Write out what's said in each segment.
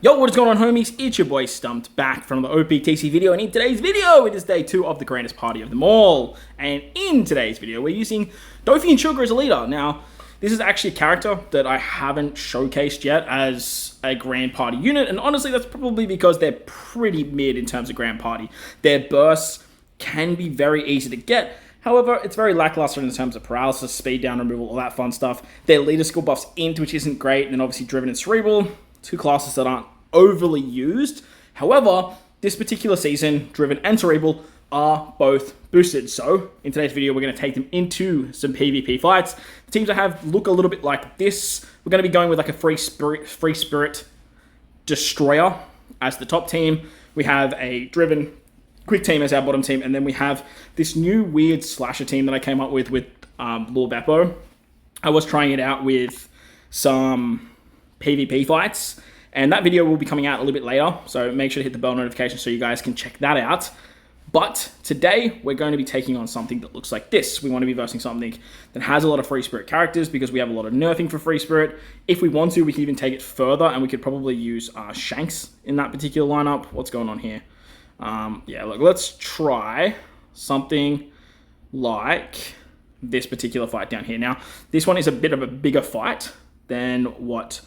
Yo, what is going on, homies? It's your boy Stumped back from the OPTC video, and in today's video, it is day 2 of the grandest party of them all. And in today's video, we're using Doffy and Sugar as a leader. Now, this is actually a character that I haven't showcased yet as a grand party unit, and honestly, that's probably because they're pretty mid in terms of grand party. Their bursts can be very easy to get. However, it's very lackluster in terms of paralysis, speed down, removal, all that fun stuff. Their leader skill buffs int, which isn't great, and then obviously Driven and Cerebral. Two classes that aren't overly used. However, this particular season, Driven and Cerebral are both boosted. So, in today's video, we're going to take them into some PvP fights. The teams I have look a little bit like this. We're going to be going with like a Free Spirit Destroyer as the top team. We have a Driven Quick team as our bottom team. And then we have this new weird slasher team that I came up with Lord Beppo. I was trying it out with some PvP fights, and that video will be coming out a little bit later, so make sure to hit the bell notification so you guys can check that out. But today we're going to be taking on something that looks like this. We want to be versing something that has a lot of Free Spirit characters because we have a lot of nerfing for Free Spirit. If we want to, we can even take it further, and we could probably use Shanks in that particular lineup. What's going on here? Yeah, look, let's try something like this particular fight down here. Now, this one is a bit of a bigger fight than what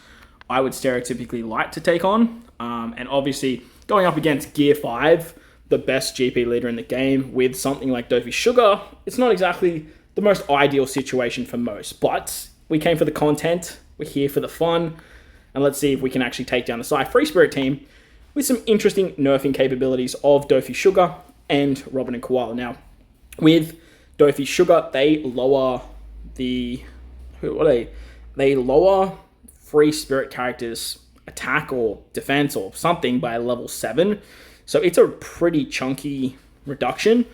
I would stereotypically like to take on. And obviously, going up against Gear 5, the best GP leader in the game, with something like Doffy Sugar, it's not exactly the most ideal situation for most. But we came for the content, we're here for the fun, and let's see if we can actually take down the Free Spirit team with some interesting nerfing capabilities of Doffy Sugar and Robin and Koala. Now, with Doffy Sugar, they lower the... They lower Free Spirit characters' attack or defense or something by level 7. So it's a pretty chunky reduction.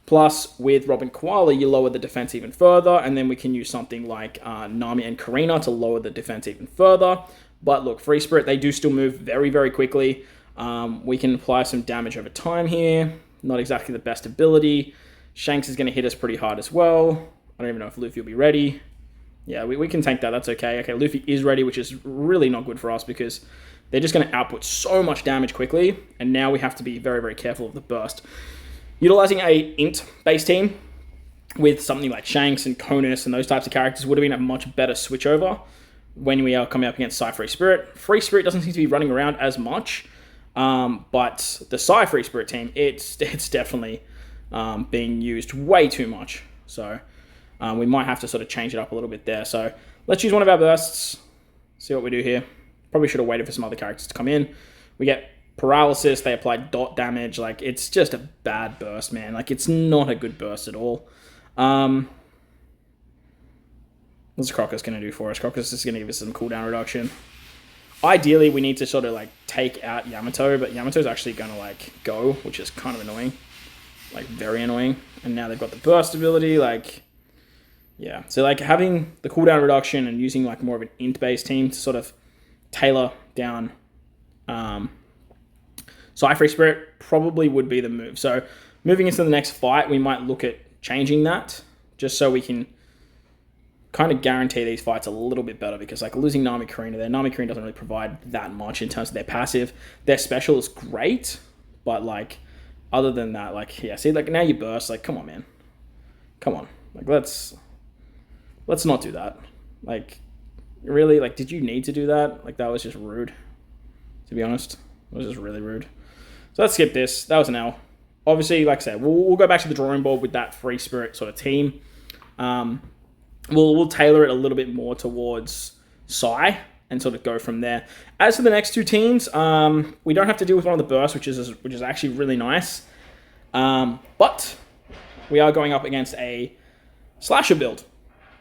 Plus, with Robin Koala, you lower the defense even further. And then we can use something like Nami and Karina to lower the defense even further. But look, Free Spirit, they do still move very, very quickly. We can apply some damage over time here. Not exactly the best ability. Shanks is going to hit us pretty hard as well. I don't even know if Luffy will be ready. Yeah, we can tank that. That's okay. Okay, Luffy is ready, which is really not good for us because they're just going to output so much damage quickly. And now we have to be very, very careful of the burst. Utilizing a int-based team with something like Shanks and Conus and those types of characters would have been a much better switchover when we are coming up against Free Spirit. Free Spirit doesn't seem to be running around as much. But the Free Spirit team, it's definitely being used way too much. So... we might have to sort of change it up a little bit there. So let's use one of our bursts. See what we do here. Probably should have waited for some other characters to come in. We get paralysis. They apply dot damage. Like, it's just a bad burst, man. Like, it's not a good burst at all. What's Crocus going to do for us? Crocus is going to give us some cooldown reduction. Ideally, we need to sort of, like, take out Yamato. But Yamato's actually going to, like, go, which is kind of annoying. Like, very annoying. And now they've got the burst ability. Like... yeah, so like having the cooldown reduction and using like more of an int-based team to sort of tailor down Free Spirit probably would be the move. So moving into the next fight, we might look at changing that just so we can kind of guarantee these fights a little bit better because like losing Nami Karina there, Nami Karina doesn't really provide that much in terms of their passive. Their special is great, but like other than that, like, yeah, see, like now you burst, like, come on, man. Come on. Like, let's not do that. Like, really? Like, did you need to do that? Like, that was just rude. To be honest, it was just really rude. So let's skip this. That was an L. Obviously, like I said, we'll go back to the drawing board with that Free Spirit sort of team. We'll tailor it a little bit more towards Psy and sort of go from there. As for the next two teams, we don't have to deal with one of the bursts, which is actually really nice. But we are going up against a Slasher build.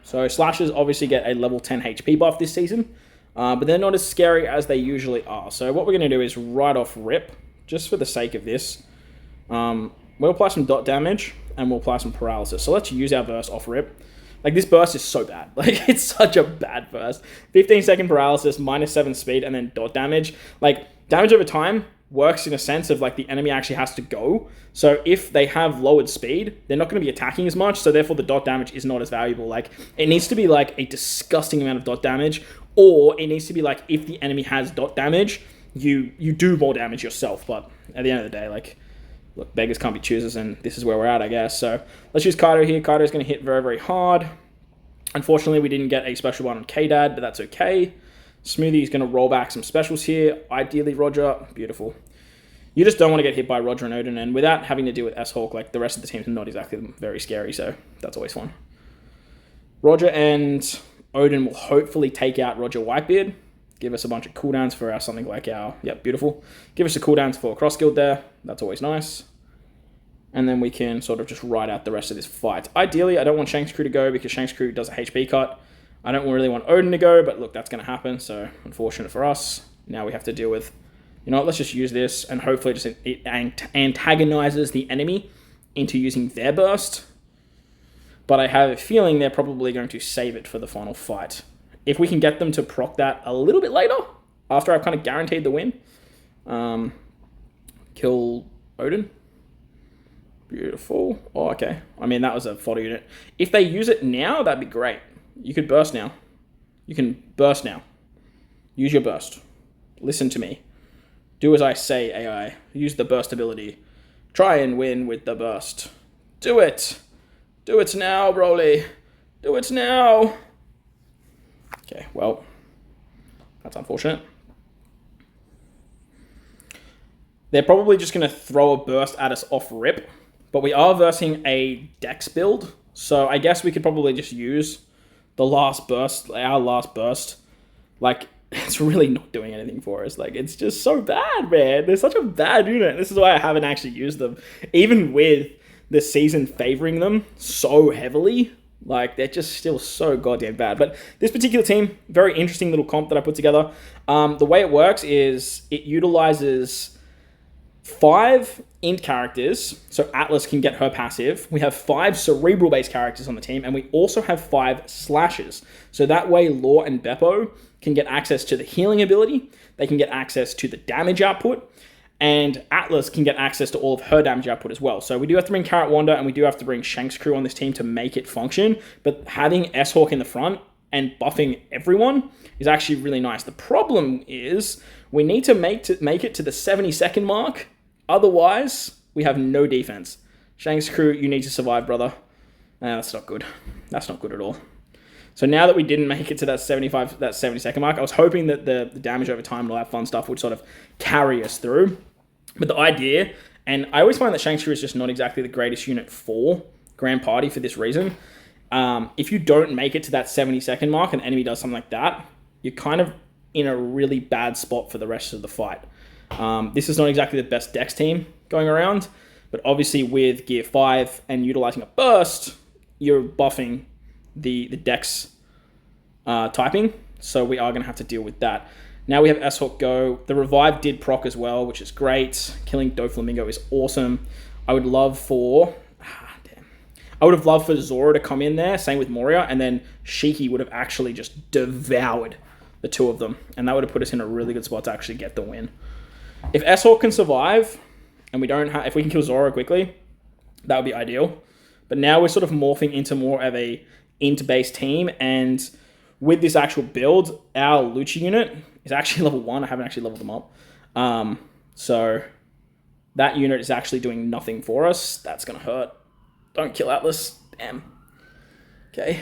So Slashers obviously get a level 10 HP buff this season, but they're not as scary as they usually are. So what we're going to do is right off rip, just for the sake of this, we'll apply some dot damage and we'll apply some paralysis. So let's use our burst off rip. Like, this burst is so bad. Like, it's such a bad burst. 15-second paralysis, -7 speed, and then dot damage. Like, damage over time works in a sense of, like, the enemy actually has to go. So if they have lowered speed, they're not going to be attacking as much, so therefore the dot damage is not as valuable. Like, it needs to be, like, a disgusting amount of dot damage, or it needs to be, like, if the enemy has dot damage, you do more damage yourself. But at the end of the day, like, look, beggars can't be choosers, and this is where we're at, I guess. So let's use Kaido here. Kaido's going to hit very, very hard. Unfortunately, we didn't get a special one on K-Dad, but that's okay. Smoothie's going to roll back some specials here. Ideally, Roger. Beautiful. You just don't want to get hit by Roger and Odin, and without having to deal with S-Hawk, like, the rest of the team's not exactly very scary, so that's always fun. Roger and Odin will hopefully take out Roger Whitebeard. Give us a bunch of cooldowns for something like our... Yep, beautiful. Give us the cooldowns for Cross Guild there. That's always nice. And then we can sort of just ride out the rest of this fight. Ideally, I don't want Shanks Crew to go because Shanks Crew does a HP cut. I don't really want Odin to go, but look, that's going to happen. So, unfortunate for us. Now we have to deal with... You know what, let's just use this, and hopefully it antagonizes the enemy into using their burst. But I have a feeling they're probably going to save it for the final fight. If we can get them to proc that a little bit later, after I've kind of guaranteed the win. Kill Odin. Beautiful. Oh, okay. I mean, that was a fodder unit. If they use it now, that'd be great. You could burst now. You can burst now. Use your burst. Listen to me. Do as I say, AI. Use the burst ability. Try and win with the burst. Do it. Do it now, Broly. Do it now. Okay, well, that's unfortunate. They're probably just going to throw a burst at us off rip, but we are versing a Dex build, so I guess we could probably just use the last burst, our last burst. Like, it's really not doing anything for us. Like, it's just so bad, man. They're such a bad unit. This is why I haven't actually used them. Even with the season favoring them so heavily, like, they're just still so goddamn bad. But this particular team, very interesting little comp that I put together. The way it works is it utilizes 5 int characters, so Atlas can get her passive. We have 5 cerebral-based characters on the team, and we also have 5 slashes. So that way, Law and Beppo can get access to the healing ability, they can get access to the damage output, and Atlas can get access to all of her damage output as well. So we do have to bring Carrot Wanda, and we do have to bring Shanks Crew on this team to make it function, but having S-Hawk in the front and buffing everyone is actually really nice. The problem is we need to make it to the 70-second mark. Otherwise, we have no defense. Shanks Crew, you need to survive, brother. That's not good. That's not good at all. So now that we didn't make it to that 70-second mark, I was hoping that the damage over time and all that fun stuff would sort of carry us through. But the idea, and I always find that Shanks Crew is just not exactly the greatest unit for Grand Party for this reason. If you don't make it to that 70-second mark and the enemy does something like that, you're kind of in a really bad spot for the rest of the fight. This is not exactly the best Dex team going around, but obviously with Gear 5 and utilizing a burst, you're buffing the Dex typing, so we are going to have to deal with that. Now we have S-Hawk go. The revive did proc as well, which is great. Killing Doflamingo is awesome. I would love for... I would have loved for Zoro to come in there, same with Moria, and then Shiki would have actually just devoured the two of them, and that would have put us in a really good spot to actually get the win. If S-Hawk can survive, and if we can kill Zoro quickly, that would be ideal. But now we're sort of morphing into more of a int-based team, and with this actual build, our Lucha unit is actually level 1. I haven't actually leveled them up. So that unit is actually doing nothing for us. That's going to hurt. Don't kill Atlas. Damn. Okay.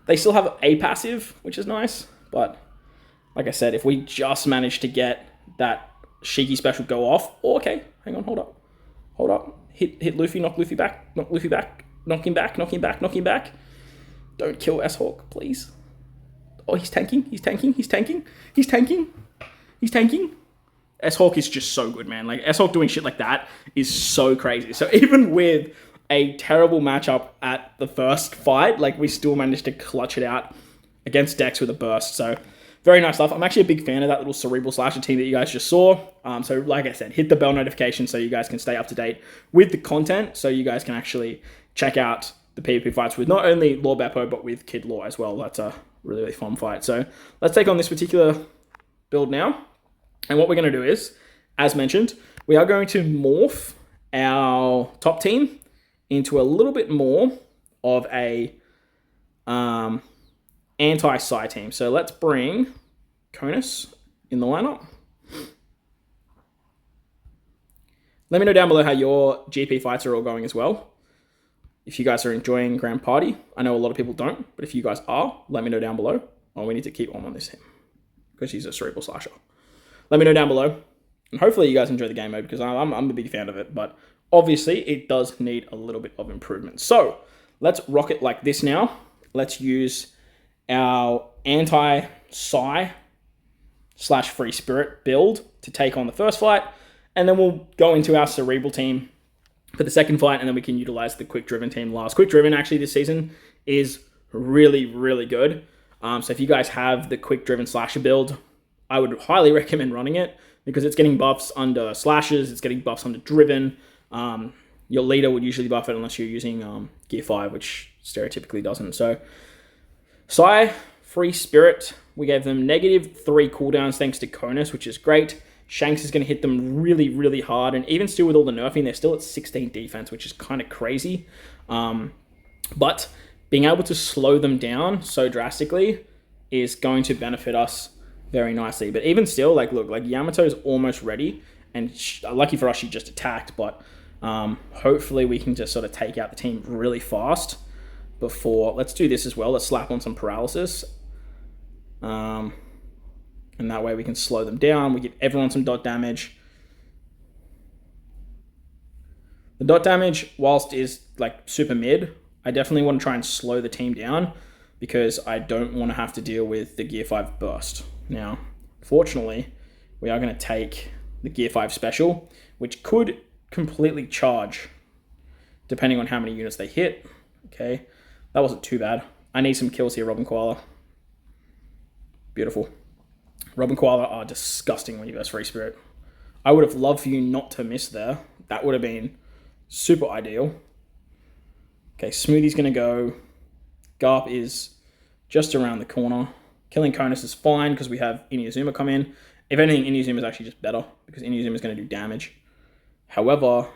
They still have a passive, which is nice. But, like I said, if we just manage to get that Shiki special go off... Oh, okay. Hang on. Hold up. Hold up. Hit Luffy. Knock Luffy back. Knock Luffy back. Knock him back. Knock him back. Knock him back. Don't kill S-Hawk, please. Oh, he's tanking. He's tanking. He's tanking. He's tanking. He's tanking. S-Hawk is just so good, man. Like, S-Hawk doing shit like that is so crazy. So even with a terrible matchup at the first fight, like, we still managed to clutch it out against Dex with a burst. So very nice stuff. I'm actually a big fan of that little Cerebral Slasher team that you guys just saw. So like I said, hit the bell notification so you guys can stay up to date with the content, so you guys can actually check out the PvP fights with not only Law Beppo, but with Kid Law as well. That's a really, really fun fight. So let's take on this particular build now. And what we're going to do is, as mentioned, we are going to morph our top team into a little bit more of a anti-Psy team. So let's bring Conus in the lineup. Let me know down below how your GP fights are all going as well. If you guys are enjoying Grand Party, I know a lot of people don't, but if you guys are, let me know down below. Oh, we need to keep on this him because he's a cerebral slasher. Let me know down below, and hopefully you guys enjoy the game mode because I'm a big fan of it, but obviously it does need a little bit of improvement. So let's rock it like this now. Let's use our anti-Psi / free spirit build to take on the first fight, and then we'll go into our cerebral team for the second fight, and then we can utilize the quick driven team last. Quick driven actually this season is really, really good. So if you guys have the quick driven slasher build, I would highly recommend running it because it's getting buffs under slashes, it's getting buffs under driven. Your leader would usually buff it unless you're using Gear 5, which stereotypically doesn't. So Psi, free spirit, we gave them -3 cooldowns thanks to Conus, which is great. Shanks is going to hit them really, really hard, and even still with all the nerfing, they're still at 16 defense, which is kind of crazy. But being able to slow them down so drastically is going to benefit us very nicely. But even still, like, look, like Yamato is almost ready, and lucky for us, she just attacked, but hopefully we can just sort of take out the team really fast before. Let's do this as well. Let's slap on some paralysis. And that way we can slow them down. We give everyone some dot damage. The dot damage, whilst is like super mid, I definitely want to try and slow the team down because I don't want to have to deal with the Gear 5 burst. Now, fortunately, we are going to take the Gear 5 special, which could completely charge depending on how many units they hit. Okay, that wasn't too bad. I need some kills here, Robin Koala. Beautiful. Robin Koala are disgusting when you burst free spirit. I would have loved for you not to miss there. That would have been super ideal. Okay, Smoothie's going to go. Garp is just around the corner. Killing Conus is fine because we have Inuyasuma come in. If anything, Inuyasuma is actually just better because Inuyasuma is going to do damage. However,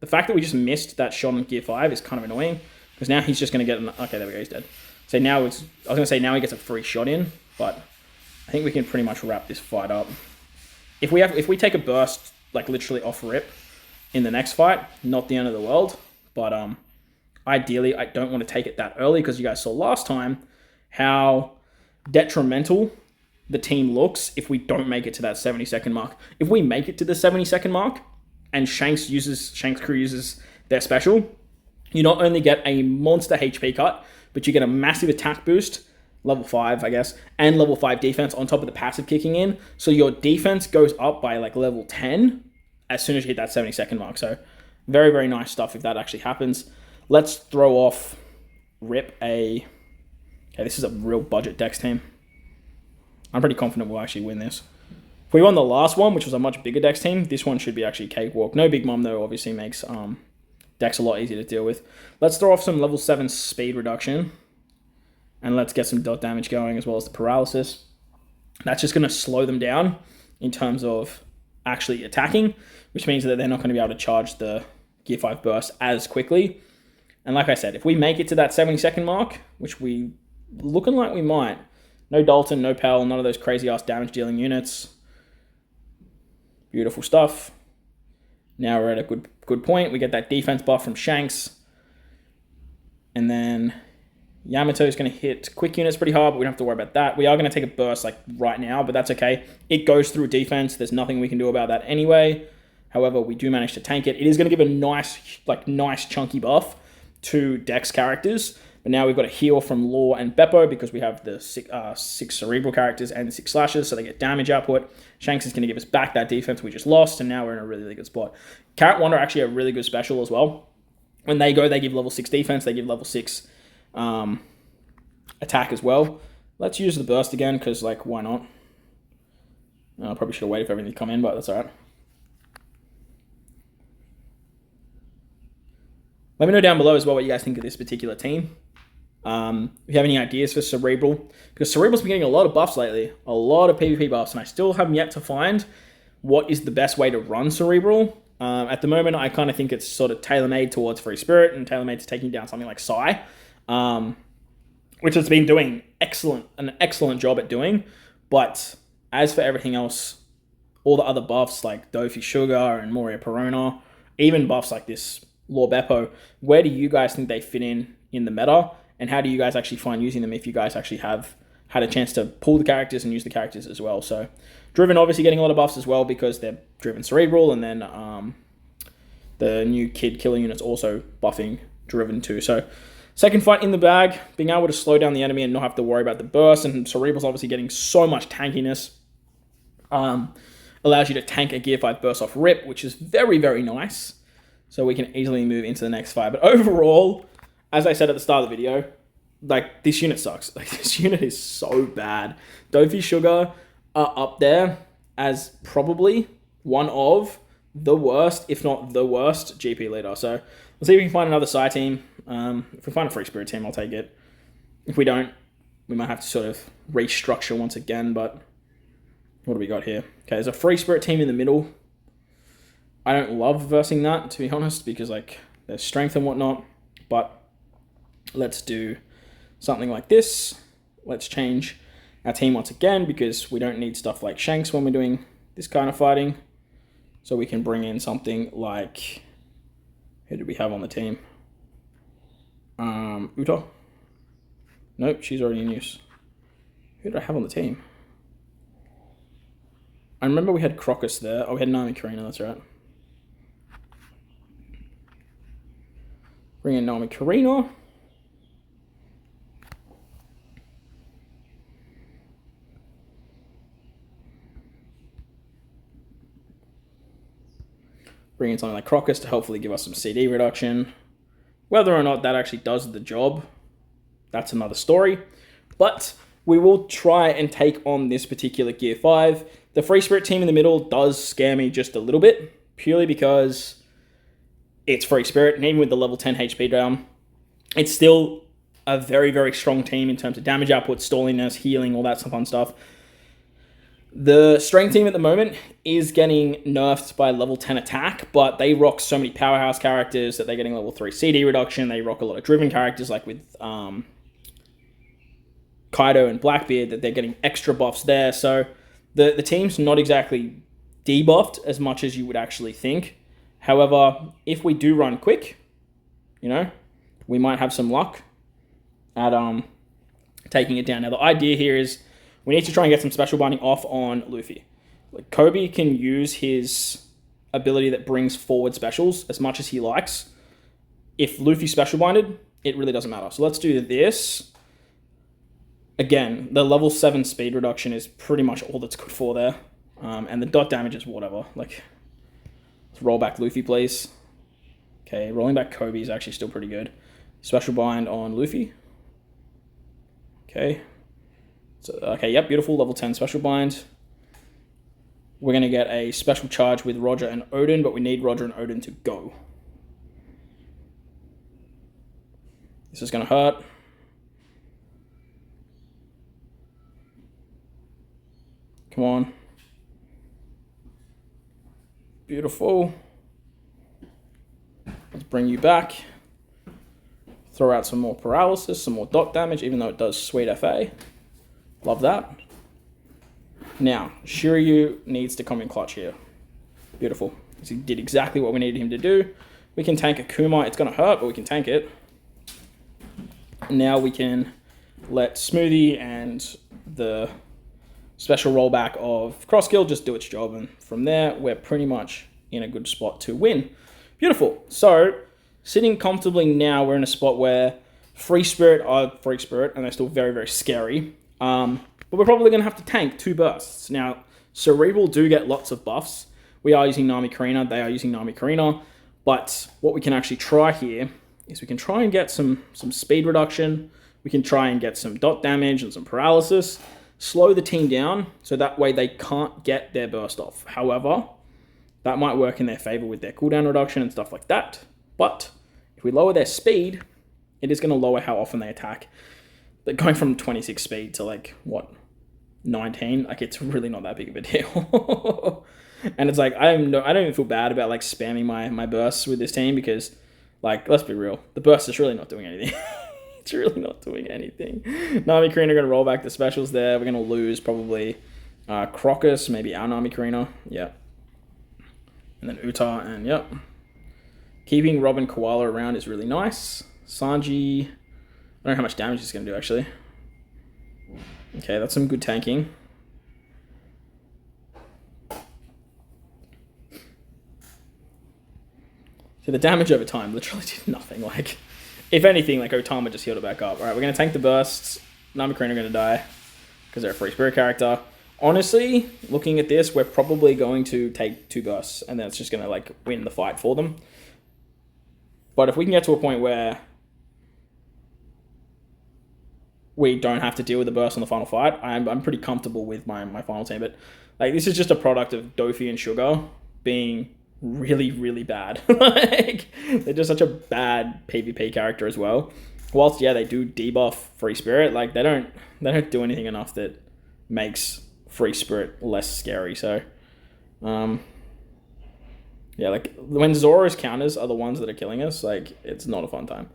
the fact that we just missed that shot on Gear 5 is kind of annoying because now he's just going to get okay, there we go, he's dead. So now it's, I was going to say now he gets a free shot in, but I think we can pretty much wrap this fight up. If we take a burst, like literally off rip in the next fight, not the end of the world. But ideally, I don't want to take it that early because you guys saw last time how detrimental the team looks if we don't make it to that 70-second mark. If we make it to the 70-second mark and Shanks crew uses their special, you not only get a monster HP cut, but you get a massive attack boost, level 5, I guess, and level 5 defense on top of the passive kicking in. So your defense goes up by like level 10 as soon as you hit that 70-second mark. So very, very nice stuff if that actually happens. Let's throw off rip a... Okay, this is a real budget Dex team. I'm pretty confident we'll actually win this. If we won the last one, which was a much bigger Dex team, this one should be actually cakewalk. No Big Mom, though, obviously makes Dex a lot easier to deal with. Let's throw off some level 7 speed reduction. And let's get some dot damage going as well as the paralysis. That's just going to slow them down in terms of actually attacking, which means that they're not going to be able to charge the Gear 5 burst as quickly. And like I said, if we make it to that 70-second mark, which we looking like we might, no Dalton, no Pell, none of those crazy-ass damage-dealing units. Beautiful stuff. Now we're at a good point. We get that defense buff from Shanks. And then Yamato is going to hit quick units pretty hard, but we don't have to worry about that. We are going to take a burst like right now, but that's okay. It goes through defense. There's nothing we can do about that anyway. However, we do manage to tank it. It is going to give a nice chunky buff to Dex characters. But now we've got a heal from Law and Beppo because we have the 6 Cerebral characters and the 6 Slashers, so they get damage output. Shanks is going to give us back that defense we just lost, and now we're in a really, really good spot. Carrot Wonder are actually a really good special as well. When they go, they give level 6 defense, they give level 6 attack as well. Let's use the burst again, because, like, why not? I probably should have waited for everything to come in, but that's alright. Let me know down below as well what you guys think of this particular team. If you have any ideas for Cerebral, because Cerebral's been getting a lot of buffs lately, a lot of PvP buffs, and I still haven't yet to find what is the best way to run Cerebral. At the moment, I kind of think it's sort of tailor-made towards Free Spirit and tailor-made to taking down something like Psi, which it's been doing an excellent job at doing. But as for everything else, all the other buffs like Doffy Sugar and Moria Perona, even buffs like this Lord Beppo, where do you guys think they fit in the meta? And how do you guys actually find using them if you guys actually have had a chance to pull the characters and use the characters as well? So Driven obviously getting a lot of buffs as well because they're Driven Cerebral, and then the new Kid Killer Unit's also buffing Driven too. So second fight in the bag, being able to slow down the enemy and not have to worry about the burst, and Cerebral's obviously getting so much tankiness. Allows you to tank a Gear 5 burst off rip, which is very, very nice. So we can easily move into the next fight. But overall, as I said at the start of the video, like, this unit sucks. Like, this unit is so bad. Doffy Sugar are up there as probably one of the worst, if not the worst, GP leader. So let's see if we can find another side team. If we find a Free Spirit team, I'll take it. If we don't, we might have to sort of restructure once again. But what do we got here? Okay, there's a Free Spirit team in the middle. I don't love versing that, to be honest, because, like, there's strength and whatnot. But let's do something like this. Let's change our team once again because we don't need stuff like Shanks when we're doing this kind of fighting. So we can bring in something like, who did we have on the team? Uta? Nope, she's already in use. Who did I have on the team? I remember we had Crocus there. Oh, we had Naomi Karina, that's right. Bring in Naomi Karina. Bring in something like Crocus to hopefully give us some CD reduction. Whether or not that actually does the job, that's another story. But we will try and take on this particular Gear 5. The Free Spirit team in the middle does scare me just a little bit, purely because it's Free Spirit, and even with the level 10 HP down, it's still a very, very strong team in terms of damage output, stalliness, healing, all that fun stuff. The Strength team at the moment is getting nerfed by level 10 attack, but they rock so many powerhouse characters that they're getting level 3 CD reduction. They rock a lot of driven characters like with Kaido and Blackbeard, that they're getting extra buffs there. So the team's not exactly debuffed as much as you would actually think. However, if we do run quick, you know, we might have some luck at taking it down. Now, the idea here is we need to try and get some special binding off on Luffy. Like, Kobe can use his ability that brings forward specials as much as he likes. If Luffy's special binded, it really doesn't matter. So let's do this. Again, the level 7 speed reduction is pretty much all that's good for there. And the dot damage is whatever. Like, let's roll back Luffy, please. Okay, rolling back Kobe is actually still pretty good. Special bind on Luffy. Okay. So, okay, yep, beautiful. Level 10 special bind. We're going to get a special charge with Roger and Odin, but we need Roger and Odin to go. This is going to hurt. Come on. Beautiful. Let's bring you back. Throw out some more paralysis, some more dot damage, even though it does sweet FA. Love that. Now, Shiryu needs to come in clutch here. Beautiful. He did exactly what we needed him to do. We can tank Akuma. It's going to hurt, but we can tank it. Now we can let Smoothie and the special rollback of Cross Kill just do its job. And from there, we're pretty much in a good spot to win. Beautiful. So, sitting comfortably now, we're in a spot where Free Spirit are Free Spirit, and they're still very, very scary. But we're probably going to have to tank 2 bursts. Now, Cerebral do get lots of buffs. We are using Nami Karina. They are using Nami Karina. But what we can actually try here is we can try and get some speed reduction. We can try and get some dot damage and some paralysis. Slow the team down so that way they can't get their burst off. However, that might work in their favor with their cooldown reduction and stuff like that. But if we lower their speed, it is going to lower how often they attack. But going from 26 speed to, like, what, 19? Like, it's really not that big of a deal. And it's like, I don't even feel bad about, like, spamming my bursts with this team because, like, let's be real. The burst is really not doing anything. It's really not doing anything. Nami Karina are going to roll back the specials there. We're going to lose probably Crocus, maybe our Nami Karina. Yep. And then Uta, and yep. Keeping Robin Koala around is really nice. Sanji, I don't know how much damage he's going to do, actually. Okay, that's some good tanking. So the damage over time literally did nothing. Like, if anything, like Otama just healed it back up. All right, we're going to tank the bursts. Nami Karina are going to die because they're a free spirit character. Honestly, looking at this, we're probably going to take 2 bursts, and then it's just going to like win the fight for them. But if we can get to a point where we don't have to deal with the burst on the final fight, I'm pretty comfortable with my final team. But like, this is just a product of Doffy and Sugar being really, really bad. Like, they're just such a bad PvP character as well. Whilst, yeah, they do debuff Free Spirit, like, they don't do anything enough that makes Free Spirit less scary. So, yeah, like, when Zoro's counters are the ones that are killing us, like, it's not a fun time.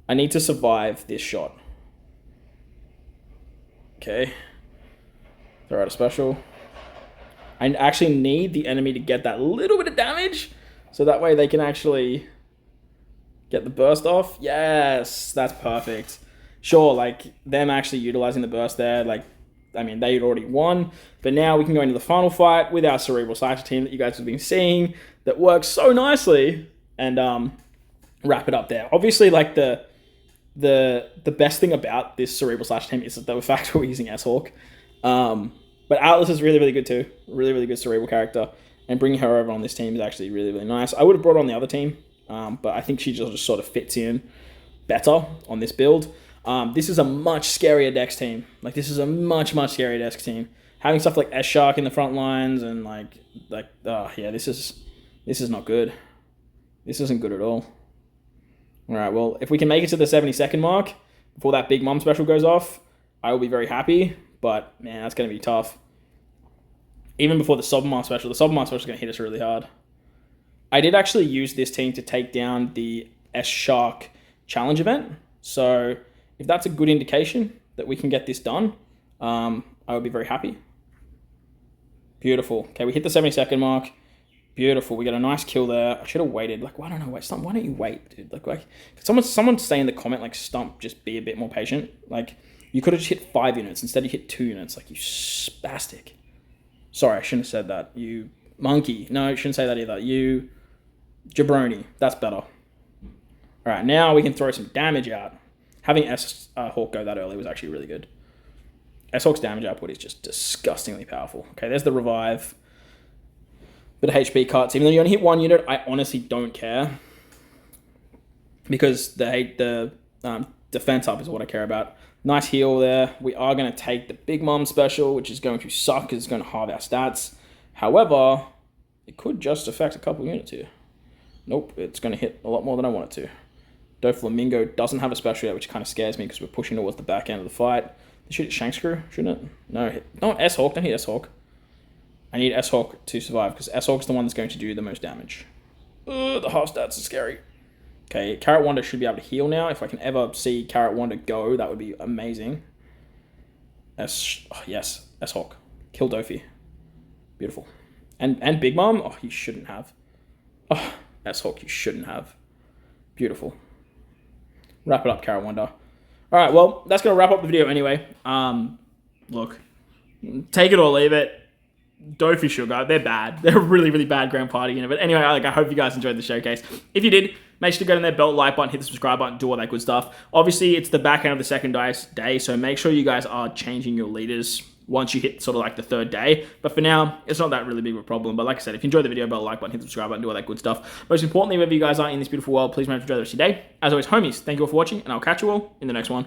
I need to survive this shot. Okay. Throw out a special. I actually need the enemy to get that little bit of damage, so that way they can actually get the burst off. Yes, that's perfect. Sure, like, them actually utilizing the burst there, like, I mean, they'd already won, but now we can go into the final fight with our Cerebral Slasher team that you guys have been seeing that works so nicely, and wrap it up there. Obviously, like, the best thing about this Cerebral Slasher team is the fact we're using S-Hawk. But Atlas is really, really good too. Really, really good Cerebral character. And bringing her over on this team is actually really, really nice. I would have brought her on the other team, but I think she just sort of fits in better on this build. This is a much scarier Dex team. Like, this is a much, much scarier Dex team. Having stuff like S-Shark in the front lines and yeah, this is not good. This isn't good at all. All right, well, if we can make it to the 70-second mark before that Big Mom special goes off, I will be very happy. But, man, that's going to be tough. Even before the Sobamar special is going to hit us really hard. I did actually use this team to take down the S-Shark challenge event. So, if that's a good indication that we can get this done, I would be very happy. Beautiful. Okay, we hit the 70-second mark. Beautiful. We got a nice kill there. I should have waited. Like, why don't you wait, dude? Like, someone say in the comment, like, Stump, just be a bit more patient. Like, you could have just hit 5 units. Instead, you hit 2 units. Like, you spastic. Sorry, I shouldn't have said that. You monkey. No, I shouldn't say that either. You jabroni. That's better. All right, now we can throw some damage out. Having S-Hawk go that early was actually really good. S-Hawk's damage output is just disgustingly powerful. Okay, there's the revive. Bit of HP cuts. Even though you only hit 1 unit, I honestly don't care. Because the defense up is what I care about. Nice heal there. We are going to take the Big Mom special, which is going to suck because it's going to halve our stats. However, it could just affect a couple units here. Nope, it's going to hit a lot more than I want it to. Doflamingo doesn't have a special yet, which kind of scares me because we're pushing towards the back end of the fight. They should hit Shankscrew, shouldn't it? No, not S-Hawk. Don't hit S-Hawk. I need S-Hawk to survive because S-Hawk's the one that's going to do the most damage. The half stats are scary. Okay, Carrot Wonder should be able to heal now. If I can ever see Carrot Wonder go, that would be amazing. Yes, S-Hawk. Kill Doffy. Beautiful. And Big Mom? Oh, you shouldn't have. Oh, S-Hawk, you shouldn't have. Beautiful. Wrap it up, Carrot Wonder. Alright, well, that's going to wrap up the video anyway. Look. Take it or leave it. Doffy Sugar, they're bad. They're a really, really bad Grand Party unit. But anyway, I hope you guys enjoyed the showcase. If you did, make sure to go down there, belt, like button, hit the subscribe button, do all that good stuff. Obviously, it's the back end of the second day, so make sure you guys are changing your leaders once you hit sort of like the third day. But for now, it's not that really big of a problem. But like I said, if you enjoyed the video, belt, like button, hit the subscribe button, do all that good stuff. Most importantly, wherever you guys are in this beautiful world, please remember to enjoy the rest of your day. As always, homies, thank you all for watching, and I'll catch you all in the next one.